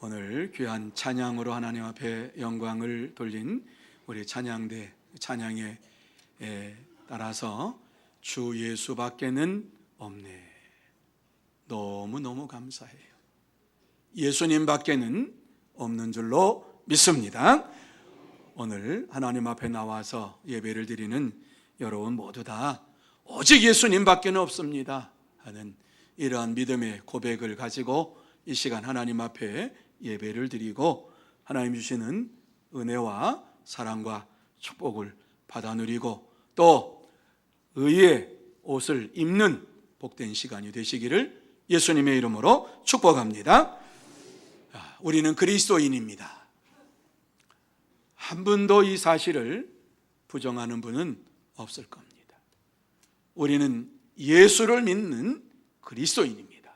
오늘 귀한 찬양으로 하나님 앞에 영광을 돌린 우리 찬양대 찬양에 따라서 주 예수밖에는 없네. 너무너무 감사해요. 예수님밖에는 없는 줄로 믿습니다. 오늘 하나님 앞에 나와서 예배를 드리는 여러분 모두 다 오직 예수님밖에는 없습니다 하는 이러한 믿음의 고백을 가지고 이 시간 하나님 앞에 예배를 드리고 하나님 주시는 은혜와 사랑과 축복을 받아 누리고 또 의의 옷을 입는 복된 시간이 되시기를 예수님의 이름으로 축복합니다. 우리는 그리스도인입니다. 한 분도 이 사실을 부정하는 분은 없을 겁니다. 우리는 예수를 믿는 그리스도인입니다.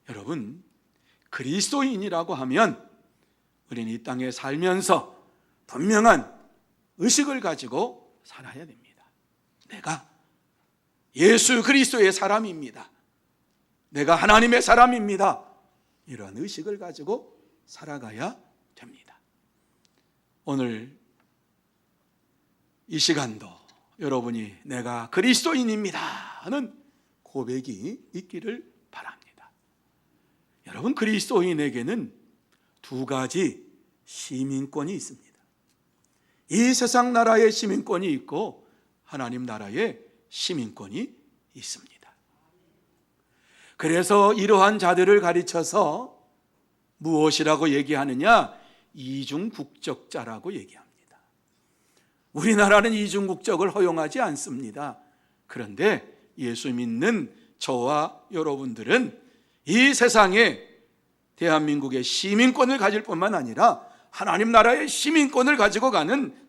여러분, 그리스도인이라고 하면 우리는 이 땅에 살면서 분명한 의식을 가지고 살아야 됩니다. 내가 예수 그리스도의 사람입니다. 내가 하나님의 사람입니다. 이러한 의식을 가지고 살아가야 됩니다. 오늘 이 시간도 여러분이 내가 그리스도인입니다 하는 고백이 있기를 바랍니다. 여러분, 그리스도인에게는 두 가지 시민권이 있습니다. 이 세상 나라의 시민권이 있고 하나님 나라의 시민권이 있습니다. 그래서 이러한 자들을 가르쳐서 무엇이라고 얘기하느냐? 이중국적자라고 얘기합니다. 우리나라는 이중국적을 허용하지 않습니다. 그런데 예수 믿는 저와 여러분들은 이 세상에 대한민국의 시민권을 가질 뿐만 아니라 하나님 나라의 시민권을 가지고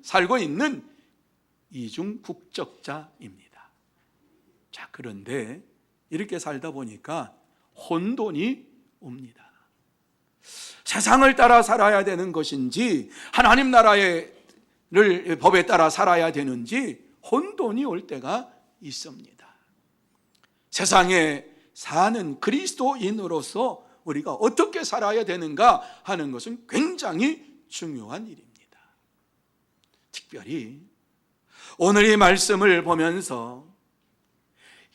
살고 있는 이중국적자입니다. 자, 그런데 이렇게 살다 보니까 혼돈이 옵니다. 세상을 따라 살아야 되는 것인지 하나님 나라의 법에 따라 살아야 되는지 혼돈이 올 때가 있습니다. 세상에 사는 그리스도인으로서 우리가 어떻게 살아야 되는가 하는 것은 굉장히 중요한 일입니다. 특별히 오늘 이 말씀을 보면서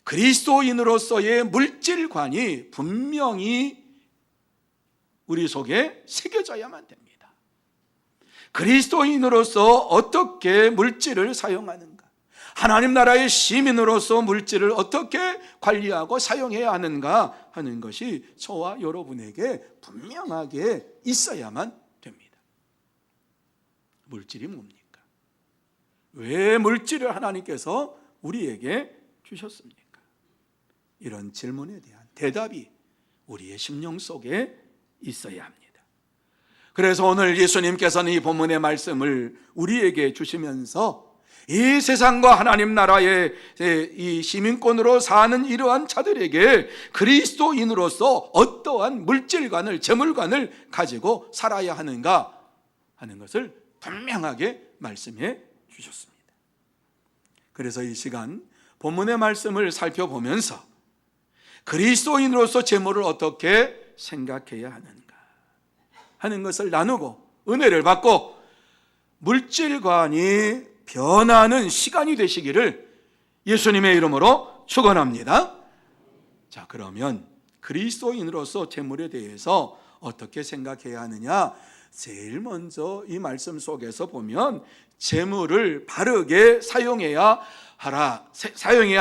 그리스도인으로서의 물질관이 분명히 우리 속에 새겨져야만 됩니다. 그리스도인으로서 어떻게 물질을 사용하는가, 하나님 나라의 시민으로서 물질을 어떻게 관리하고 사용해야 하는가 하는 것이 저와 여러분에게 분명하게 있어야만 됩니다. 물질이 뭡니까? 왜 물질을 하나님께서 우리에게 주셨습니까? 이런 질문에 대한 대답이 우리의 심령 속에 있어야 합니다. 그래서 오늘 예수님께서는 이 본문의 말씀을 우리에게 주시면서 이 세상과 하나님 나라의 이 시민권으로 사는 이러한 자들에게 그리스도인으로서 어떠한 물질관을, 재물관을 가지고 살아야 하는가 하는 것을 분명하게 말씀해 주셨습니다. 그래서 이 시간 본문의 말씀을 살펴보면서 그리스도인으로서 재물을 어떻게 생각해야 하는가 하는 것을 나누고 은혜를 받고 물질관이 변하는 시간이 되시기를 예수님의 이름으로 축원합니다. 자, 그러면 그리스도인으로서 재물에 대해서 어떻게 생각해야 하느냐? 제일 먼저 이 말씀 속에서 보면 재물을 바르게 사용해야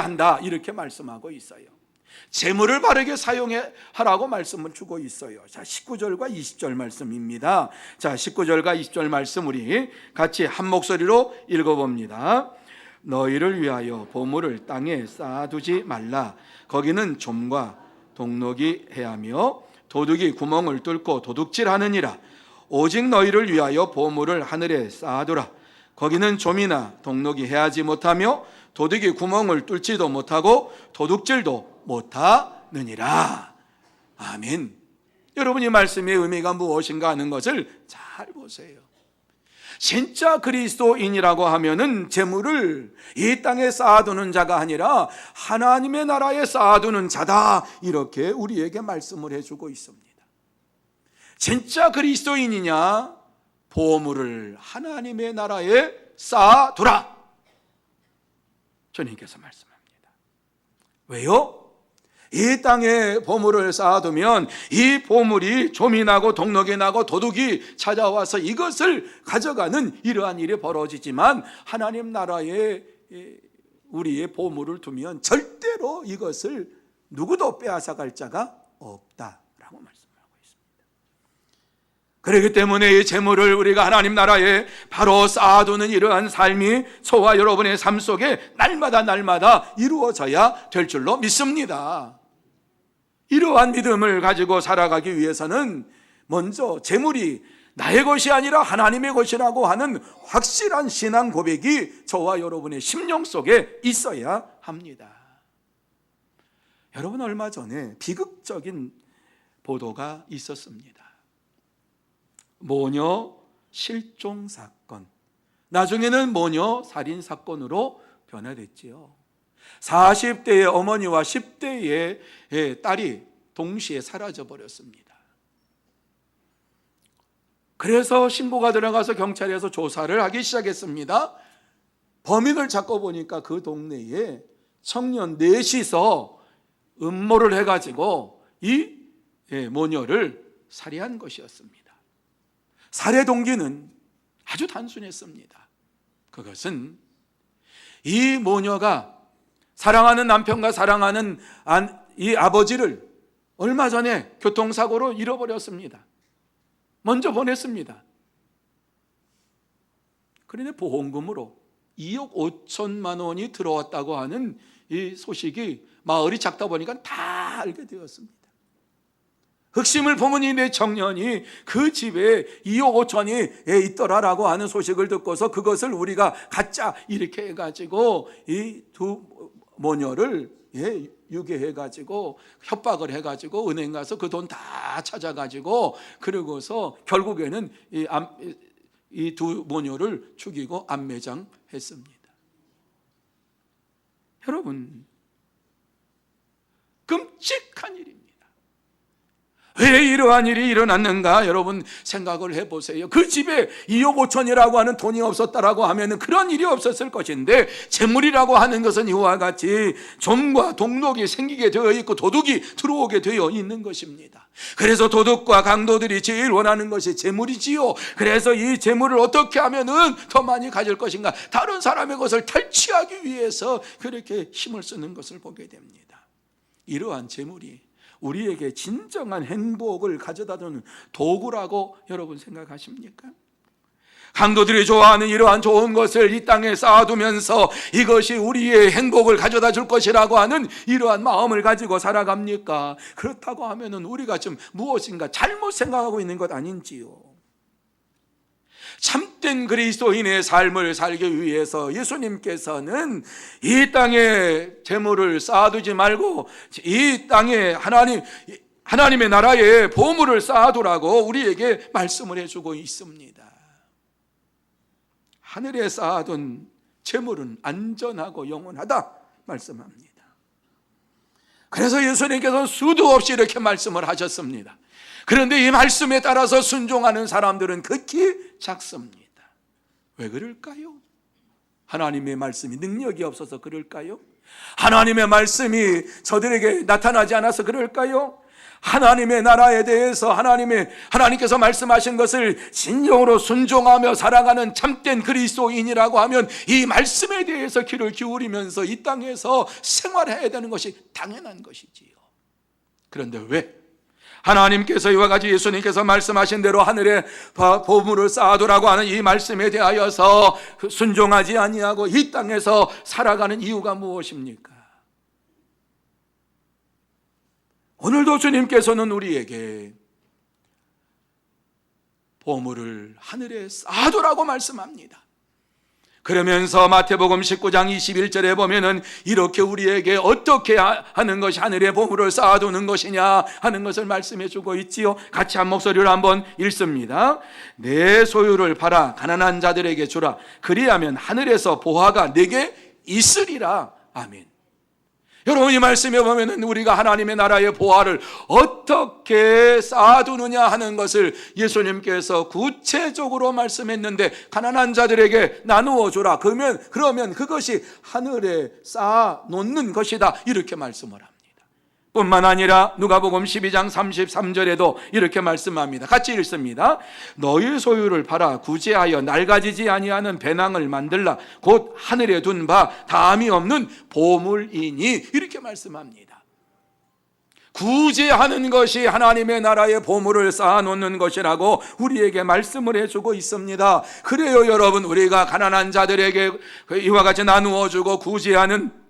한다 이렇게 말씀하고 있어요. 재물을 바르게 사용하라고 말씀을 주고 있어요. 자, 19절과 20절 말씀입니다. 자, 19절과 20절 말씀 우리 같이 한 목소리로 읽어봅니다. 너희를 위하여 보물을 땅에 쌓아두지 말라. 거기는 좀과 동록이 해하며 도둑이 구멍을 뚫고 도둑질하느니라. 오직 너희를 위하여 보물을 하늘에 쌓아두라. 거기는 좀이나 동록이 해하지 못하며 도둑이 구멍을 뚫지도 못하고 도둑질도 못하느니라. 아멘. 여러분, 이 말씀의 의미가 무엇인가 하는 것을 잘 보세요. 진짜 그리스도인이라고 하면은 재물을 이 땅에 쌓아두는 자가 아니라 하나님의 나라에 쌓아두는 자다, 이렇게 우리에게 말씀을 해주고 있습니다. 진짜 그리스도인이냐? 보물을 하나님의 나라에 쌓아두라, 주님께서 말씀합니다. 왜요? 이 땅에 보물을 쌓아두면 이 보물이 좀이 나고 동록이 나고 도둑이 찾아와서 이것을 가져가는 이러한 일이 벌어지지만, 하나님 나라에 우리의 보물을 두면 절대로 이것을 누구도 빼앗아갈 자가 없다라고 말씀하고 있습니다. 그렇기 때문에 이 재물을 우리가 하나님 나라에 바로 쌓아두는 이러한 삶이 저와 여러분의 삶 속에 날마다 이루어져야 될 줄로 믿습니다. 이러한 믿음을 가지고 살아가기 위해서는 먼저 재물이 나의 것이 아니라 하나님의 것이라고 하는 확실한 신앙 고백이 저와 여러분의 심령 속에 있어야 합니다. 여러분, 얼마 전에 비극적인 보도가 있었습니다. 모녀 실종 사건, 나중에는 모녀 살인 사건으로 변화됐지요. 40대의 어머니와 10대의 딸이 동시에 사라져 버렸습니다. 그래서 신고가 들어가서 경찰에서 조사를 하기 시작했습니다. 범인을 잡고 보니까 그 동네에 청년 넷이서 음모를 해가지고 이 모녀를 살해한 것이었습니다. 살해 동기는 아주 단순했습니다. 그것은 이 모녀가 사랑하는 남편과 사랑하는 이 아버지를 얼마 전에 교통사고로 잃어버렸습니다. 먼저 보냈습니다. 그런데 보험금으로 2억 5천만 원이 들어왔다고 하는 이 소식이 마을이 작다 보니까 다 알게 되었습니다. 흑심을 품은 이 네 청년이 그 집에 2억 5천이 있더라라고 하는 소식을 듣고서 그것을 우리가 가짜 이렇게 해가지고 이 두 모녀를 유괴해가지고 협박을 해가지고 은행 가서 그 돈 다 찾아가지고, 그러고서 결국에는 이 두 모녀를 죽이고 암매장했습니다. 여러분, 끔찍한 일입니다. 왜 이러한 일이 일어났는가? 여러분 생각을 해보세요. 그 집에 2억 5천이라고 하는 돈이 없었다라고 하면 그런 일이 없었을 것인데, 재물이라고 하는 것은 이와 같이 좀과 동록이 생기게 되어 있고 도둑이 들어오게 되어 있는 것입니다. 그래서 도둑과 강도들이 제일 원하는 것이 재물이지요. 그래서 이 재물을 어떻게 하면은 더 많이 가질 것인가, 다른 사람의 것을 탈취하기 위해서 그렇게 힘을 쓰는 것을 보게 됩니다. 이러한 재물이 우리에게 진정한 행복을 가져다주는 도구라고 여러분 생각하십니까? 강도들이 좋아하는 이러한 좋은 것을 이 땅에 쌓아두면서 이것이 우리의 행복을 가져다 줄 것이라고 하는 이러한 마음을 가지고 살아갑니까? 그렇다고 하면은 우리가 좀 무엇인가 잘못 생각하고 있는 것 아닌지요? 참된 그리스도인의 삶을 살기 위해서 예수님께서는 이 땅에 재물을 쌓아두지 말고 이 땅에 하나님의 나라에 보물을 쌓아두라고 우리에게 말씀을 해주고 있습니다. 하늘에 쌓아둔 재물은 안전하고 영원하다 말씀합니다. 그래서 예수님께서는 수도 없이 이렇게 말씀을 하셨습니다. 그런데 이 말씀에 따라서 순종하는 사람들은 극히 작습니다. 왜 그럴까요? 하나님의 말씀이 능력이 없어서 그럴까요? 하나님의 말씀이 저들에게 나타나지 않아서 그럴까요? 하나님의 나라에 대해서 하나님께서 말씀하신 것을 진정으로 순종하며 살아가는 참된 그리스도인이라고 하면 이 말씀에 대해서 귀를 기울이면서 이 땅에서 생활해야 되는 것이 당연한 것이지요. 그런데 왜 하나님께서 이와 같이 예수님께서 말씀하신 대로 하늘에 보물을 쌓아두라고 하는 이 말씀에 대하여서 순종하지 아니하고 이 땅에서 살아가는 이유가 무엇입니까? 오늘도 주님께서는 우리에게 보물을 하늘에 쌓아두라고 말씀합니다. 그러면서 마태복음 19장 21절에 보면은 이렇게 우리에게 어떻게 하는 것이 하늘에 보물을 쌓아두는 것이냐 하는 것을 말씀해 주고 있지요. 같이 한 목소리로 한번 읽습니다. 내 소유를 팔아 가난한 자들에게 주라. 그리하면 하늘에서 보화가 내게 있으리라. 아멘. 여러분, 이 말씀에 보면은 우리가 하나님의 나라의 보화를 어떻게 쌓아두느냐 하는 것을 예수님께서 구체적으로 말씀했는데, 가난한 자들에게 나누어 주라. 그러면 그것이 하늘에 쌓아 놓는 것이다, 이렇게 말씀을 합니다. 뿐만 아니라 누가복음 12장 33절에도 이렇게 말씀합니다. 같이 읽습니다. 너희 소유를 팔아 구제하여 낡아지지 아니하는 배낭을 만들라. 곧 하늘에 둔 바 다함이 없는 보물이니, 이렇게 말씀합니다. 구제하는 것이 하나님의 나라의 보물을 쌓아놓는 것이라고 우리에게 말씀을 해주고 있습니다. 그래요, 여러분, 우리가 가난한 자들에게 이와 같이 나누어 주고 구제하는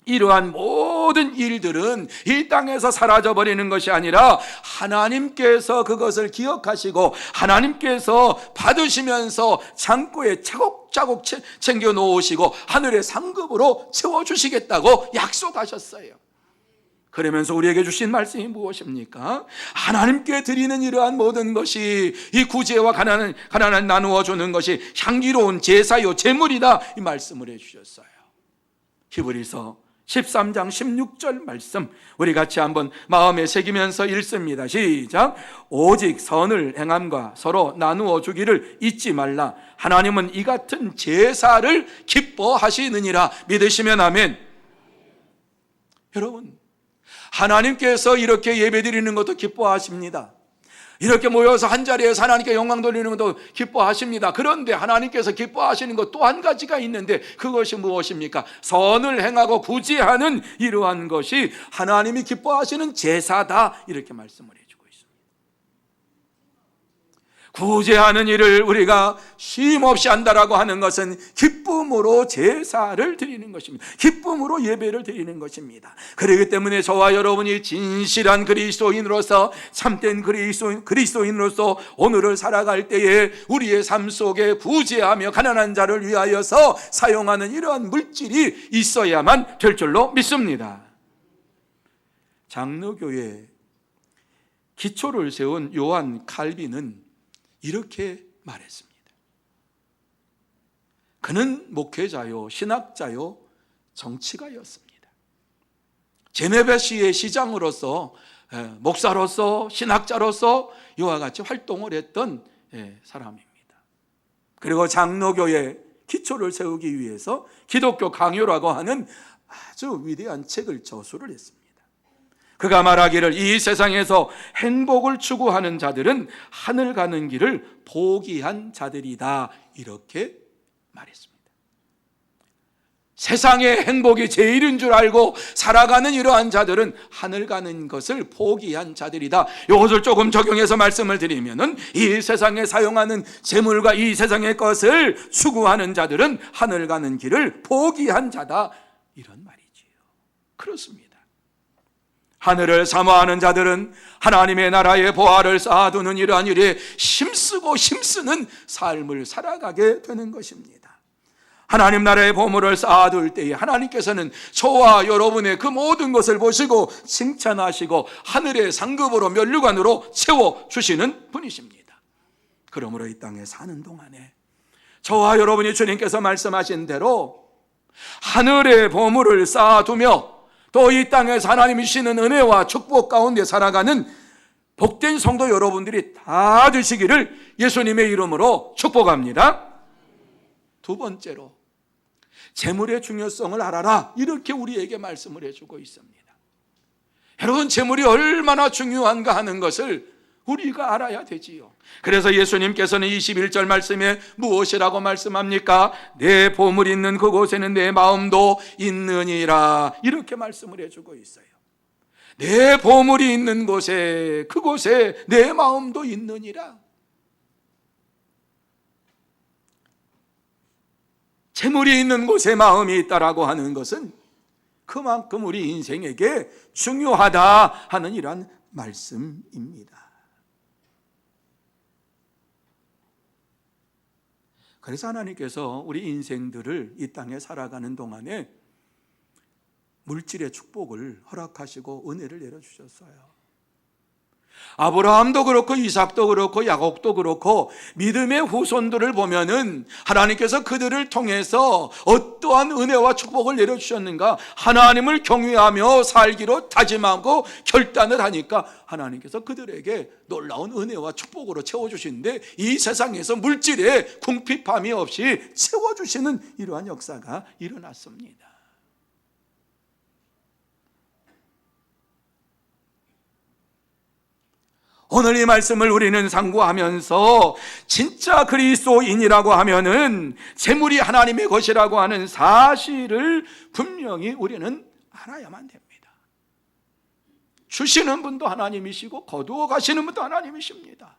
이러한 모든 일들은 이 땅에서 사라져버리는 것이 아니라 하나님께서 그것을 기억하시고 하나님께서 받으시면서 창고에 차곡차곡 챙겨 놓으시고 하늘의 상급으로 채워주시겠다고 약속하셨어요. 그러면서 우리에게 주신 말씀이 무엇입니까? 하나님께 드리는 이러한 모든 것이, 이 구제와 가난을 나누어 주는 것이 향기로운 제사요 제물이다, 이 말씀을 해주셨어요. 히브리서 13장 16절 말씀 우리 같이 한번 마음에 새기면서 읽습니다. 시작. 오직 선을 행함과 서로 나누어 주기를 잊지 말라. 하나님은 이 같은 제사를 기뻐하시느니라. 믿으시면 아멘. 여러분, 하나님께서 이렇게 예배드리는 것도 기뻐하십니다. 이렇게 모여서 한자리에서 하나님께 영광 돌리는 것도 기뻐하십니다. 그런데 하나님께서 기뻐하시는 것 또 한 가지가 있는데, 그것이 무엇입니까? 선을 행하고 구제하는 이러한 것이 하나님이 기뻐하시는 제사다, 이렇게 말씀을 해주고 있습니다. 구제하는 일을 우리가 쉼없이 한다라고 하는 것은 기쁨으로 제사를 드리는 것입니다. 기쁨으로 예배를 드리는 것입니다. 그렇기 때문에 저와 여러분이 진실한 그리스도인으로서, 참된 그리스도인으로서 오늘을 살아갈 때에 우리의 삶 속에 구제하며 가난한 자를 위하여서 사용하는 이러한 물질이 있어야만 될 줄로 믿습니다. 장로교의 기초를 세운 요한 칼빈은 이렇게 말했습니다. 그는 목회자요, 신학자요, 정치가였습니다. 제네베시의 시장으로서, 목사로서, 신학자로서 이와 같이 활동을 했던 사람입니다. 그리고 장로교의 기초를 세우기 위해서 기독교 강요라고 하는 아주 위대한 책을 저술을 했습니다. 그가 말하기를, 이 세상에서 행복을 추구하는 자들은 하늘 가는 길을 포기한 자들이다, 이렇게 말했습니다. 세상의 행복이 제일인 줄 알고 살아가는 이러한 자들은 하늘 가는 것을 포기한 자들이다. 이것을 조금 적용해서 말씀을 드리면은, 이 세상에 사용하는 재물과 이 세상의 것을 추구하는 자들은 하늘 가는 길을 포기한 자다, 이런 말이지요. 그렇습니다. 하늘을 사모하는 자들은 하나님의 나라의 보화를 쌓아두는 이러한 일에 힘쓰고 힘쓰는 삶을 살아가게 되는 것입니다. 하나님 나라의 보물을 쌓아둘 때에 하나님께서는 저와 여러분의 그 모든 것을 보시고 칭찬하시고 하늘의 상급으로 면류관으로 채워주시는 분이십니다. 그러므로 이 땅에 사는 동안에 저와 여러분이 주님께서 말씀하신 대로 하늘의 보물을 쌓아두며 또 이 땅에서 하나님이 주시는 은혜와 축복 가운데 살아가는 복된 성도 여러분들이 다 되시기를 예수님의 이름으로 축복합니다. 두 번째로, 재물의 중요성을 알아라, 이렇게 우리에게 말씀을 해주고 있습니다. 여러분, 재물이 얼마나 중요한가 하는 것을 우리가 알아야 되지요. 그래서 예수님께서는 21절 말씀에 무엇이라고 말씀합니까? 내 보물 있는 그곳에는 내 마음도 있느니라, 이렇게 말씀을 해주고 있어요. 내 보물이 있는 곳에, 그곳에 내 마음도 있느니라. 재물이 있는 곳에 마음이 있다라고 하는 것은 그만큼 우리 인생에게 중요하다 하는 이러한 말씀입니다. 그래서 하나님께서 우리 인생들을 이 땅에 살아가는 동안에 물질의 축복을 허락하시고 은혜를 내려주셨어요. 아브라함도 그렇고 이삭도 그렇고 야곱도 그렇고 믿음의 후손들을 보면은 하나님께서 그들을 통해서 어떠한 은혜와 축복을 내려주셨는가, 하나님을 경외하며 살기로 다짐하고 결단을 하니까 하나님께서 그들에게 놀라운 은혜와 축복으로 채워주시는데, 이 세상에서 물질에 궁핍함이 없이 채워주시는 이러한 역사가 일어났습니다. 오늘 이 말씀을 우리는 상고하면서 진짜 그리스도인이라고 하면은 재물이 하나님의 것이라고 하는 사실을 분명히 우리는 알아야만 됩니다. 주시는 분도 하나님이시고 거두어 가시는 분도 하나님이십니다.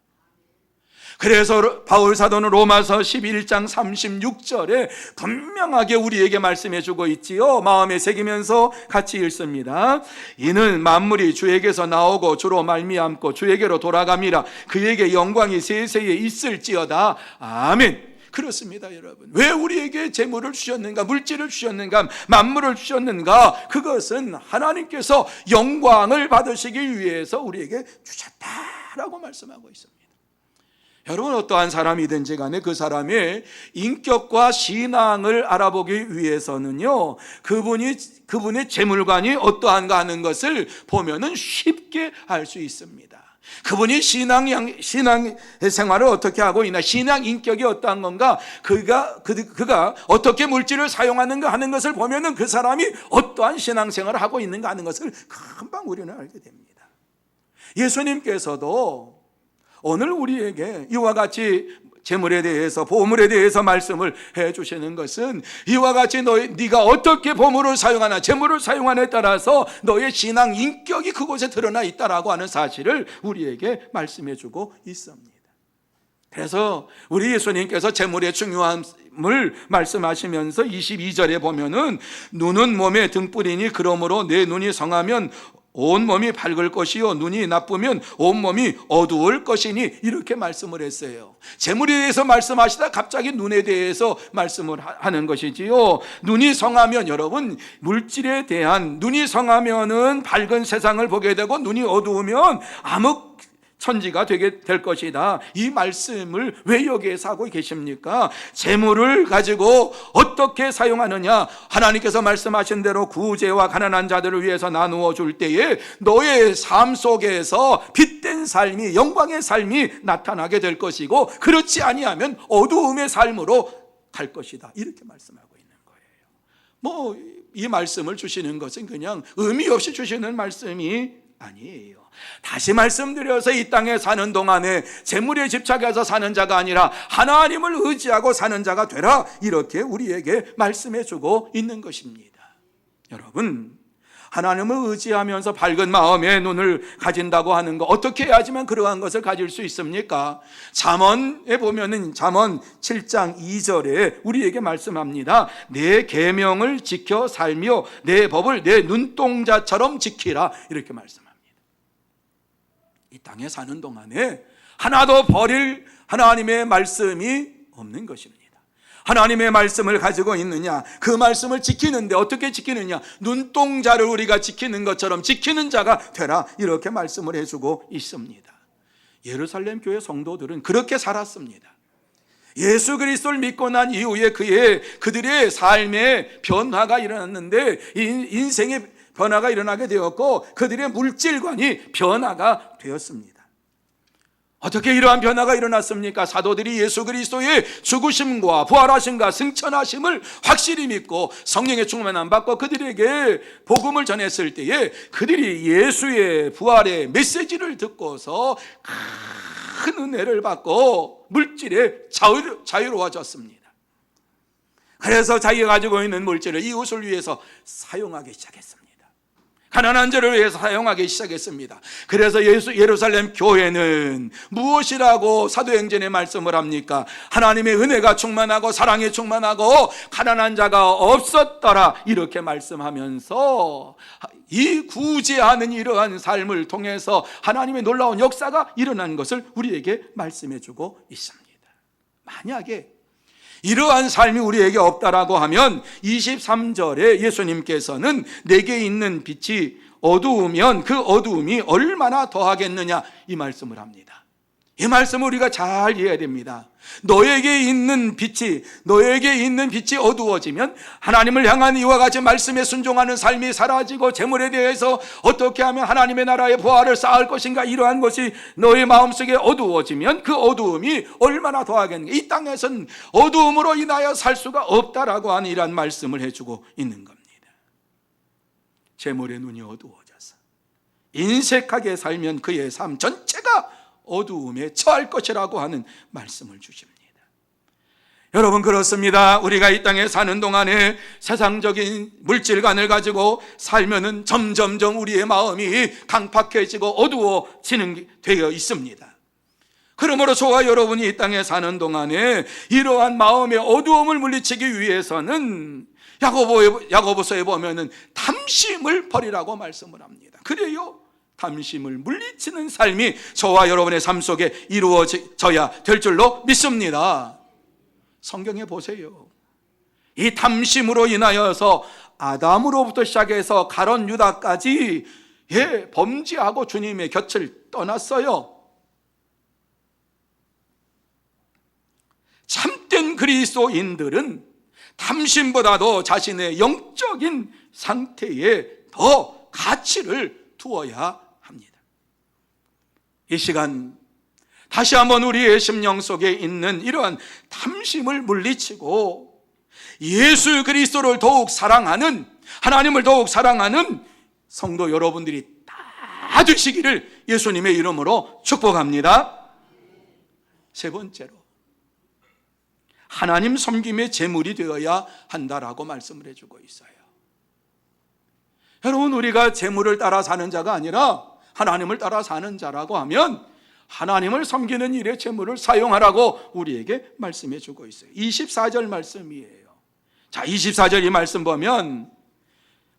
그래서 바울 사도는 로마서 11장 36절에 분명하게 우리에게 말씀해 주고 있지요. 마음에 새기면서 같이 읽습니다. 이는 만물이 주에게서 나오고 주로 말미암고 주에게로 돌아갑니다. 그에게 영광이 세세에 있을지어다. 아멘. 그렇습니다, 여러분. 왜 우리에게 재물을 주셨는가, 물질을 주셨는가, 만물을 주셨는가? 그것은 하나님께서 영광을 받으시기 위해서 우리에게 주셨다라고 말씀하고 있습니다. 여러분, 어떠한 사람이든지 간에 그 사람의 인격과 신앙을 알아보기 위해서는요, 그분의 재물관이 어떠한가 하는 것을 보면은 쉽게 알 수 있습니다. 그분이 신앙 생활을 어떻게 하고 있나, 신앙 인격이 어떠한 건가, 그가 어떻게 물질을 사용하는가 하는 것을 보면은 그 사람이 어떠한 신앙 생활을 하고 있는가 하는 것을 금방 우리는 알게 됩니다. 예수님께서도 오늘 우리에게 이와 같이 재물에 대해서, 보물에 대해서 말씀을 해주시는 것은 이와 같이 네가 어떻게 보물을 사용하나, 재물을 사용하냐에 따라서 너의 신앙 인격이 그곳에 드러나 있다라고 하는 사실을 우리에게 말씀해주고 있습니다. 그래서 우리 예수님께서 재물의 중요함을 말씀하시면서 22절에 보면은 눈은 몸의 등불이니 그러므로 내 눈이 성하면 온 몸이 밝을 것이요 눈이 나쁘면 온 몸이 어두울 것이니, 이렇게 말씀을 했어요. 재물에 대해서 말씀하시다 갑자기 눈에 대해서 말씀을 하는 것이지요. 눈이 성하면, 여러분, 물질에 대한 눈이 성하면은 밝은 세상을 보게 되고, 눈이 어두우면 암흑 천지가 되게 될 것이다. 이 말씀을 왜 여기에서 하고 계십니까? 재물을 가지고 어떻게 사용하느냐, 하나님께서 말씀하신 대로 구제와 가난한 자들을 위해서 나누어 줄 때에 너의 삶 속에서 빛된 삶이, 영광의 삶이 나타나게 될 것이고, 그렇지 아니하면 어두움의 삶으로 갈 것이다. 이렇게 말씀하고 있는 거예요. 이 말씀을 주시는 것은 그냥 의미 없이 주시는 말씀이 아니에요. 다시 말씀드려서 이 땅에 사는 동안에 재물에 집착해서 사는 자가 아니라 하나님을 의지하고 사는 자가 되라, 이렇게 우리에게 말씀해 주고 있는 것입니다. 여러분, 하나님을 의지하면서 밝은 마음의 눈을 가진다고 하는 거, 어떻게 해야지만 그러한 것을 가질 수 있습니까? 잠언에 보면은 잠언 7장 2절에 우리에게 말씀합니다. 내 계명을 지켜 살며 내 법을 내 눈동자처럼 지키라, 이렇게 말씀합니다. 이 땅에 사는 동안에 하나도 버릴 하나님의 말씀이 없는 것입니다. 하나님의 말씀을 가지고 있느냐, 그 말씀을 지키는데 어떻게 지키느냐, 눈동자를 우리가 지키는 것처럼 지키는 자가 되라, 이렇게 말씀을 해주고 있습니다. 예루살렘 교회 성도들은 그렇게 살았습니다. 예수 그리스도를 믿고 난 이후에 그들의 삶의 변화가 일어났는데, 인생의 변화가 일어나게 되었고, 그들의 물질관이 변화가 되었습니다. 어떻게 이러한 변화가 일어났습니까? 사도들이 예수 그리스도의 죽으심과 부활하심과 승천하심을 확실히 믿고 성령의 충만함 받고 그들에게 복음을 전했을 때에, 그들이 예수의 부활의 메시지를 듣고서 큰 은혜를 받고 물질에 자유로워졌습니다. 그래서 자기가 가지고 있는 물질을 이웃을 위해서 사용하기 시작했습니다. 가난한 자를 위해서 사용하기 시작했습니다. 그래서 예루살렘 교회는 무엇이라고 사도행전에 말씀을 합니까? 하나님의 은혜가 충만하고 사랑이 충만하고 가난한 자가 없었더라, 이렇게 말씀하면서 이 구제하는 이러한 삶을 통해서 하나님의 놀라운 역사가 일어난 것을 우리에게 말씀해 주고 있습니다. 만약에 이러한 삶이 우리에게 없다라고 하면 23절에 예수님께서는 내게 있는 빛이 어두우면 그 어두움이 얼마나 더하겠느냐, 이 말씀을 합니다. 이 말씀을 우리가 잘 이해해야 됩니다. 너에게 있는 빛이 어두워지면 하나님을 향한 이와 같이 말씀에 순종하는 삶이 사라지고 재물에 대해서 어떻게 하면 하나님의 나라의 부활을 쌓을 것인가, 이러한 것이 너의 마음속에 어두워지면 그 어두움이 얼마나 더하겠는가. 이 땅에서는 어두움으로 인하여 살 수가 없다라고 하는 이러한 말씀을 해주고 있는 겁니다. 재물의 눈이 어두워져서 인색하게 살면 그의 삶 전체가 어두움에 처할 것이라고 하는 말씀을 주십니다. 여러분, 그렇습니다. 우리가 이 땅에 사는 동안에 세상적인 물질관을 가지고 살면은 점점점 우리의 마음이 강팍해지고 어두워지는 게 되어 있습니다. 그러므로 저와 여러분이 이 땅에 사는 동안에 이러한 마음의 어두움을 물리치기 위해서는 야고보서에 보면은 탐심을 버리라고 말씀을 합니다. 그래요, 탐심을 물리치는 삶이 저와 여러분의 삶 속에 이루어져야 될 줄로 믿습니다. 성경에 보세요. 이 탐심으로 인하여서 아담으로부터 시작해서 가룟 유다까지 범죄하고 주님의 곁을 떠났어요. 참된 그리스도인들은 탐심보다도 자신의 영적인 상태에 더 가치를 두어야 합니다. 이 시간 다시 한번 우리의 심령 속에 있는 이러한 탐심을 물리치고 예수 그리스도를 더욱 사랑하는, 하나님을 더욱 사랑하는 성도 여러분들이 다 되시기를 예수님의 이름으로 축복합니다. 세 번째로, 하나님 섬김의 제물이 되어야 한다라고 말씀을 해주고 있어요. 여러분, 우리가 제물을 따라 사는 자가 아니라 하나님을 따라 사는 자라고 하면 하나님을 섬기는 일에 제물을 사용하라고 우리에게 말씀해 주고 있어요. 24절 말씀이에요. 자, 24절 이 말씀 보면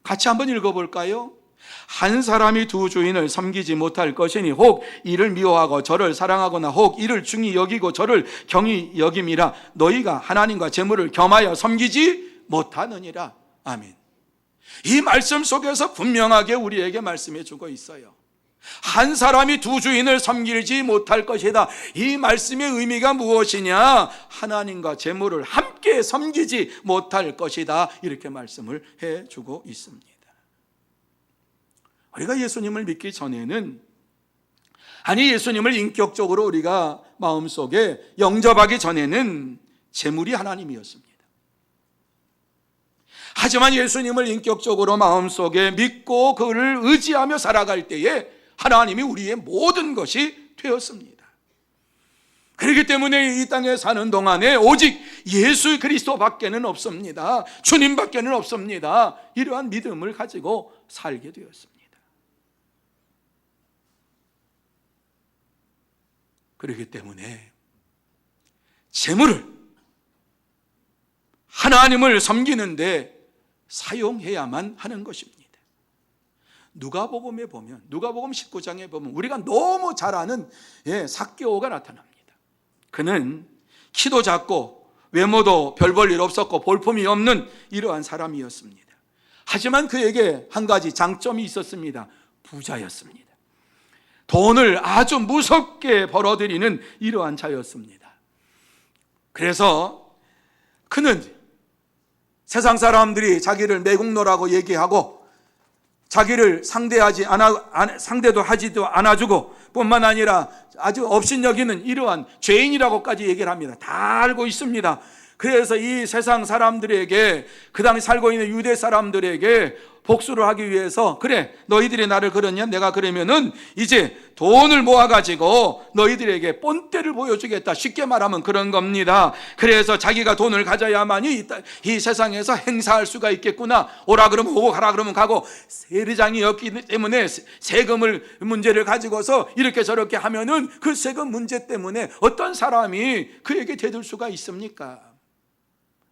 같이 한번 읽어볼까요? 한 사람이 두 주인을 섬기지 못할 것이니 혹 이를 미워하고 저를 사랑하거나 혹 이를 중히 여기고 저를 경히 여김이라 너희가 하나님과 제물을 겸하여 섬기지 못하느니라. 아멘. 이 말씀 속에서 분명하게 우리에게 말씀해 주고 있어요. 한 사람이 두 주인을 섬기지 못할 것이다. 이 말씀의 의미가 무엇이냐? 하나님과 제물을 함께 섬기지 못할 것이다. 이렇게 말씀을 해주고 있습니다. 우리가 예수님을 믿기 전에는, 아니 예수님을 인격적으로 우리가 마음속에 영접하기 전에는 제물이 하나님이었습니다. 하지만 예수님을 인격적으로 마음속에 믿고 그를 의지하며 살아갈 때에 하나님이 우리의 모든 것이 되었습니다. 그렇기 때문에 이 땅에 사는 동안에 오직 예수 그리스도밖에는 없습니다. 주님밖에는 없습니다. 이러한 믿음을 가지고 살게 되었습니다. 그렇기 때문에 재물을 하나님을 섬기는데 사용해야만 하는 것입니다. 누가복음에 보면, 누가복음 19장에 보면 우리가 너무 잘 아는 삭개오가 나타납니다. 그는 키도 작고 외모도 별 볼 일 없었고 볼품이 없는 이러한 사람이었습니다. 하지만 그에게 한 가지 장점이 있었습니다. 부자였습니다. 돈을 아주 무섭게 벌어들이는 이러한 자였습니다. 그래서 그는 세상 사람들이 자기를 매국노라고 얘기하고 자기를 상대도 하지도 않아주고 뿐만 아니라 아주 업신여기는 이러한 죄인이라고까지 얘기를 합니다. 다 알고 있습니다. 그래서 이 세상 사람들에게, 그 당시 살고 있는 유대 사람들에게 복수를 하기 위해서, 그래 너희들이 나를 그러냐, 내가 그러면은 이제 돈을 모아가지고 너희들에게 본때를 보여주겠다, 쉽게 말하면 그런 겁니다. 그래서 자기가 돈을 가져야만이 이 세상에서 행사할 수가 있겠구나, 오라 그러면 오고 가라 그러면 가고, 세리장이었기 때문에 세금을 문제를 가지고서 이렇게 저렇게 하면은 그 세금 문제 때문에 어떤 사람이 그에게 대들 수가 있습니까?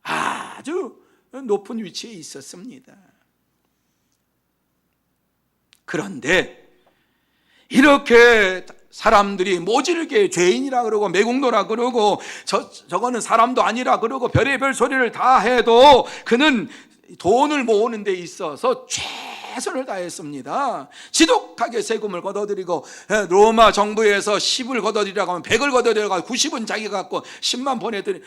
아주 높은 위치에 있었습니다. 그런데 이렇게 사람들이 모질게 죄인이라 그러고 매국노라 그러고 저거는 사람도 아니라 그러고 별의별 소리를 다 해도 그는 돈을 모으는 데 있어서 최선을 다했습니다. 지독하게 세금을 걷어들이고, 로마 정부에서 10을 걷어들이라고 하면 100을 걷어들여가지고 90은 자기가 갖고 10만 보내더니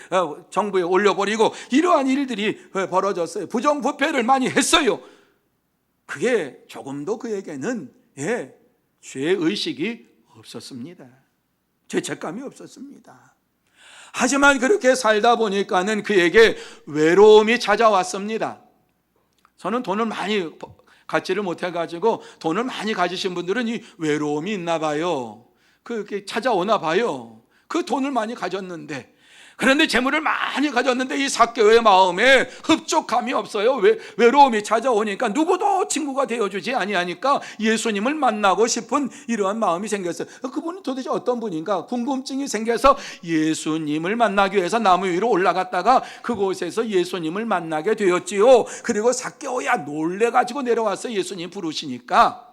정부에 올려버리고, 이러한 일들이 벌어졌어요. 부정부패를 많이 했어요. 그게 조금도 그에게는 죄의식이 없었습니다. 죄책감이 없었습니다. 하지만 그렇게 살다 보니까는 그에게 외로움이 찾아왔습니다. 저는 돈을 많이 갖지를 못해가지고 돈을 많이 가지신 분들은 이 외로움이 있나 봐요. 그게 찾아오나 봐요. 그 돈을 많이 가졌는데, 그런데 재물을 많이 가졌는데 이 삭개오의 마음에 흡족함이 없어요. 외로움이 찾아오니까 누구도 친구가 되어주지 아니하니까 예수님을 만나고 싶은 이러한 마음이 생겼어요. 그분은 도대체 어떤 분인가 궁금증이 생겨서 예수님을 만나기 위해서 나무 위로 올라갔다가 그곳에서 예수님을 만나게 되었지요. 그리고 삭개오야 놀래가지고 내려와서 예수님 부르시니까,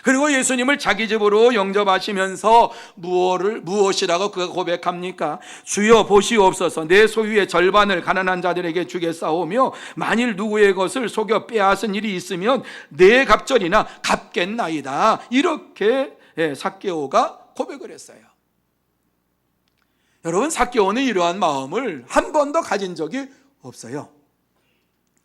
그리고 예수님을 자기 집으로 영접하시면서 무엇이라고 그가 고백합니까? 주여 보시옵소서, 내 소유의 절반을 가난한 자들에게 주겠사오며 만일 누구의 것을 속여 빼앗은 일이 있으면 내 갑절이나 갚겠나이다. 이렇게 삭개오가 고백을 했어요. 여러분, 삭개오는 이러한 마음을 한 번도 가진 적이 없어요.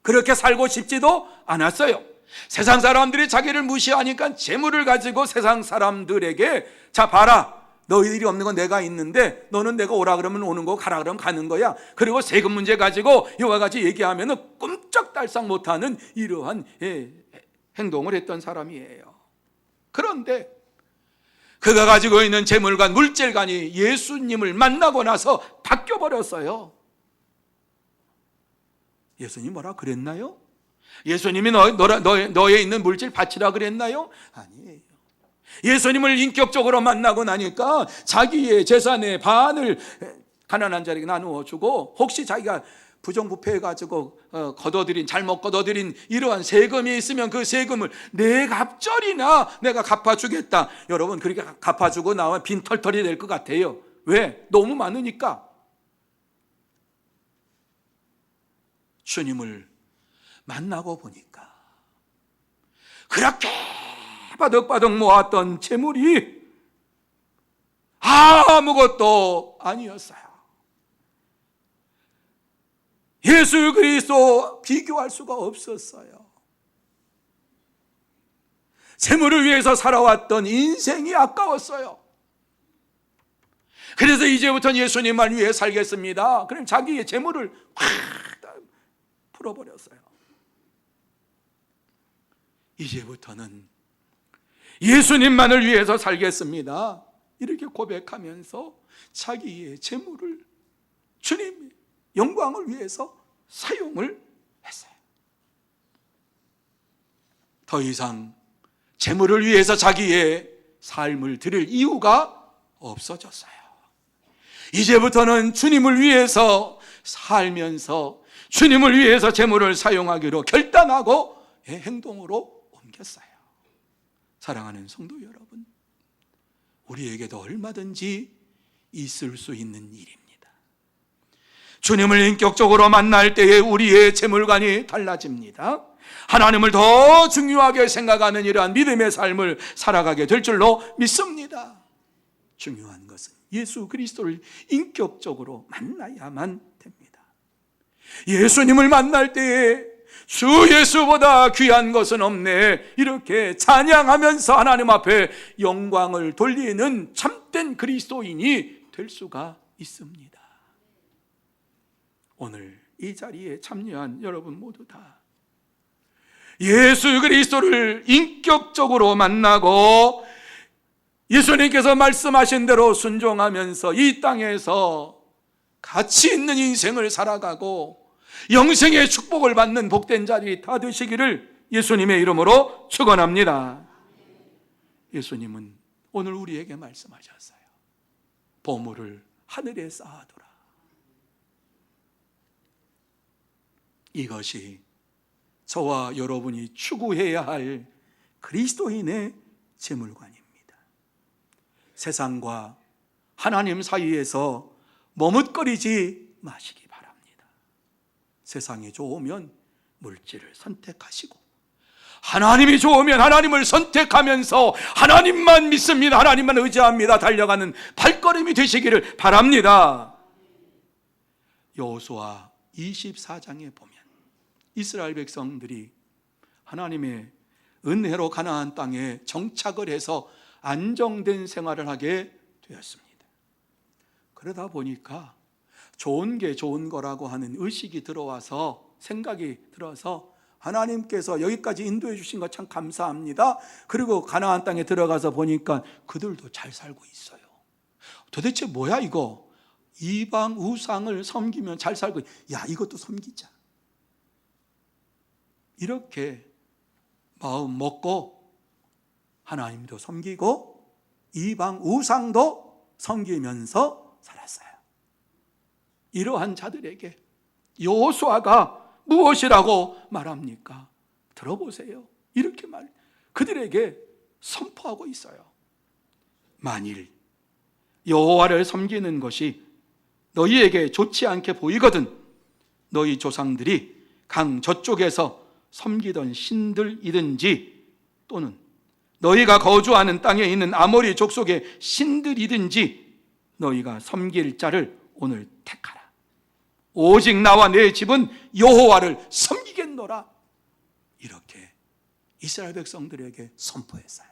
그렇게 살고 싶지도 않았어요. 세상 사람들이 자기를 무시하니까 재물을 가지고 세상 사람들에게, 자 봐라, 너희들이 없는 건 내가 있는데 너는 내가 오라 그러면 오는 거고 가라 그러면 가는 거야. 그리고 세금 문제 가지고 이와 같이 얘기하면 꼼짝달싹 못하는 이러한 행동을 했던 사람이에요. 그런데 그가 가지고 있는 재물관, 물질관이 예수님을 만나고 나서 바뀌어버렸어요. 예수님 뭐라 그랬나요? 예수님이 너에 있는 물질 바치라 그랬나요? 아니에요. 예수님을 인격적으로 만나고 나니까 자기의 재산의 반을 가난한 자에게 나누어 주고, 혹시 자기가 부정부패해가지고 잘못 걷어들인 이러한 세금이 있으면 그 세금을 내 갑절이나 내가 갚아주겠다. 여러분, 그렇게 갚아주고 나면 빈털털이 될 것 같아요. 왜? 너무 많으니까. 주님을 만나고 보니까 그렇게 바득바득 모았던 재물이 아무것도 아니었어요. 예수 그리스도 비교할 수가 없었어요. 재물을 위해서 살아왔던 인생이 아까웠어요. 그래서 이제부터는 예수님만 위해 살겠습니다. 그럼 자기의 재물을 확 풀어버렸어요. 이제부터는 예수님만을 위해서 살겠습니다. 이렇게 고백하면서 자기의 재물을 주님의 영광을 위해서 사용을 했어요. 더 이상 재물을 위해서 자기의 삶을 드릴 이유가 없어졌어요. 이제부터는 주님을 위해서 살면서 주님을 위해서 재물을 사용하기로 결단하고 행동으로 옮겼어요. 사랑하는 성도 여러분, 우리에게도 얼마든지 있을 수 있는 일입니다. 주님을 인격적으로 만날 때에 우리의 재물관이 달라집니다. 하나님을 더 중요하게 생각하는 이러한 믿음의 삶을 살아가게 될 줄로 믿습니다. 중요한 것은 예수 그리스도를 인격적으로 만나야만 됩니다. 예수님을 만날 때에 주 예수보다 귀한 것은 없네, 이렇게 찬양하면서 하나님 앞에 영광을 돌리는 참된 그리스도인이 될 수가 있습니다. 오늘 이 자리에 참여한 여러분 모두 다 예수 그리스도를 인격적으로 만나고 예수님께서 말씀하신 대로 순종하면서 이 땅에서 가치 있는 인생을 살아가고 영생의 축복을 받는 복된 자리 다 되시기를 예수님의 이름으로 축원합니다. 예수님은 오늘 우리에게 말씀하셨어요. 보물을 하늘에 쌓아두라. 이것이 저와 여러분이 추구해야 할 그리스도인의 재물관입니다. 세상과 하나님 사이에서 머뭇거리지 마시기 바랍니다. 세상이 좋으면 물질을 선택하시고 하나님이 좋으면 하나님을 선택하면서 하나님만 믿습니다, 하나님만 의지합니다 달려가는 발걸음이 되시기를 바랍니다. 여호수아 24장에 보면 이스라엘 백성들이 하나님의 은혜로 가나안 땅에 정착을 해서 안정된 생활을 하게 되었습니다. 그러다 보니까 좋은 게 좋은 거라고 하는 의식이 들어와서, 생각이 들어서 하나님께서 여기까지 인도해 주신 것 참 감사합니다. 그리고 가나안 땅에 들어가서 보니까 그들도 잘 살고 있어요. 도대체 뭐야 이거? 이방 우상을 섬기면 잘 살고, 야 이것도 섬기자, 이렇게 마음 먹고 하나님도 섬기고 이방 우상도 섬기면서 살았어요. 이러한 자들에게 여호수아가 무엇이라고 말합니까? 들어보세요. 이렇게 그들에게 선포하고 있어요. 만일 여호와를 섬기는 것이 너희에게 좋지 않게 보이거든 너희 조상들이 강 저쪽에서 섬기던 신들이든지 또는 너희가 거주하는 땅에 있는 아모리 족속의 신들이든지 너희가 섬길 자를 오늘 택하라. 오직 나와 내 집은 여호와를 섬기겠노라. 이렇게 이스라엘 백성들에게 선포했어요.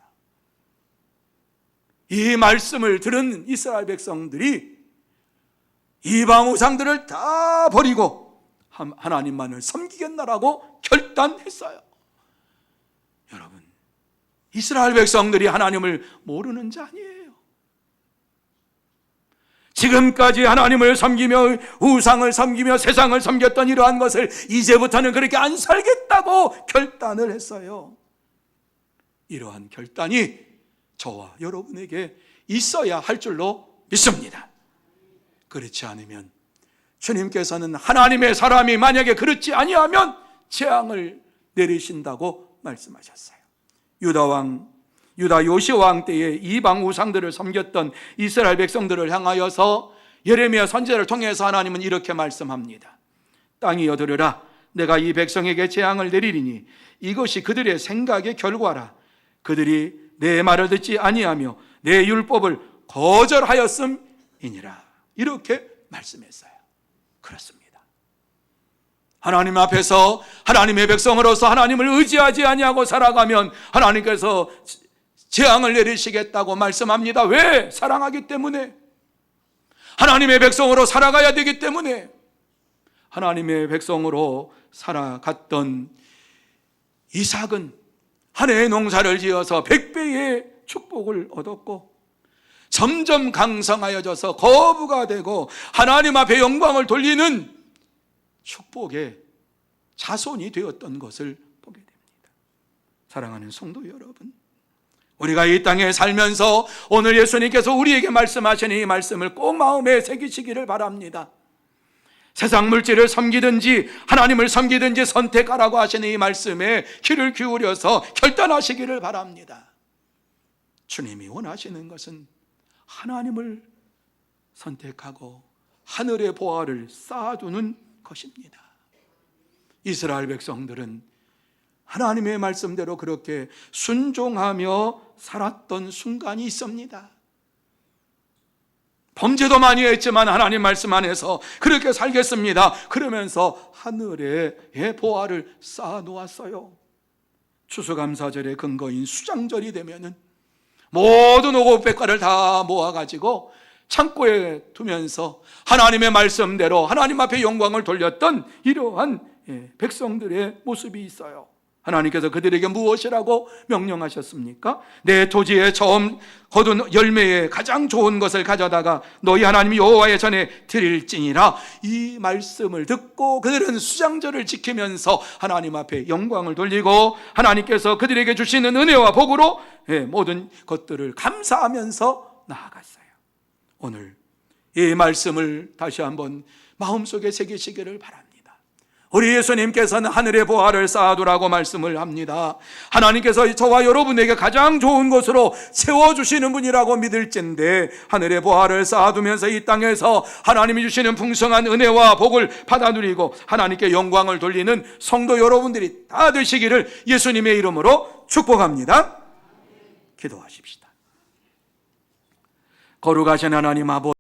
이 말씀을 들은 이스라엘 백성들이 이방 우상들을 다 버리고 하나님만을 섬기겠노라고 결단했어요. 여러분, 이스라엘 백성들이 하나님을 모르는 자 아니에요. 지금까지 하나님을 섬기며 우상을 섬기며 세상을 섬겼던 이러한 것을 이제부터는 그렇게 안 살겠다고 결단을 했어요. 이러한 결단이 저와 여러분에게 있어야 할 줄로 믿습니다. 그렇지 않으면 주님께서는 하나님의 사람이 만약에 그렇지 아니하면 재앙을 내리신다고 말씀하셨어요. 유다 요시아 왕 때에 이방 우상들을 섬겼던 이스라엘 백성들을 향하여서 예레미야 선지자를 통해서 하나님은 이렇게 말씀합니다. 땅이여 들으라, 내가 이 백성에게 재앙을 내리리니 이것이 그들의 생각의 결과라. 그들이 내 말을 듣지 아니하며 내 율법을 거절하였음이니라. 이렇게 말씀했어요. 그렇습니다. 하나님 앞에서 하나님의 백성으로서 하나님을 의지하지 아니하고 살아가면 하나님께서 재앙을 내리시겠다고 말씀합니다. 왜? 사랑하기 때문에, 하나님의 백성으로 살아가야 되기 때문에. 하나님의 백성으로 살아갔던 이삭은 한 해의 농사를 지어서 100배의 축복을 얻었고 점점 강성하여져서 거부가 되고 하나님 앞에 영광을 돌리는 축복의 자손이 되었던 것을 보게 됩니다. 사랑하는 성도 여러분, 우리가 이 땅에 살면서 오늘 예수님께서 우리에게 말씀하시는 이 말씀을 꼭 마음에 새기시기를 바랍니다. 세상 물질을 섬기든지 하나님을 섬기든지 선택하라고 하시는 이 말씀에 귀를 기울여서 결단하시기를 바랍니다. 주님이 원하시는 것은 하나님을 선택하고 하늘의 보화를 쌓아두는 것입니다. 이스라엘 백성들은 하나님의 말씀대로 그렇게 순종하며 살았던 순간이 있습니다. 범죄도 많이 했지만 하나님 말씀 안에서 그렇게 살겠습니다. 그러면서 하늘의 보화를 쌓아 놓았어요. 추수감사절의 근거인 수장절이 되면은 모든 오곡백과를 다 모아가지고 창고에 두면서 하나님의 말씀대로 하나님 앞에 영광을 돌렸던 이러한 백성들의 모습이 있어요. 하나님께서 그들에게 무엇이라고 명령하셨습니까? 내 토지에 처음 거둔 열매에 가장 좋은 것을 가져다가 너희 하나님 여호와의 전에 드릴지니라. 이 말씀을 듣고 그들은 수장절을 지키면서 하나님 앞에 영광을 돌리고 하나님께서 그들에게 주시는 은혜와 복으로 모든 것들을 감사하면서 나아갔어요. 오늘 이 말씀을 다시 한번 마음속에 새기시기를 바랍니다. 우리 예수님께서는 하늘의 보화를 쌓아두라고 말씀을 합니다. 하나님께서 저와 여러분에게 가장 좋은 곳으로 세워주시는 분이라고 믿을진데, 하늘의 보화를 쌓아두면서 이 땅에서 하나님이 주시는 풍성한 은혜와 복을 받아 누리고 하나님께 영광을 돌리는 성도 여러분들이 다 되시기를 예수님의 이름으로 축복합니다. 기도하십시다. 거룩하신 하나님 아버지,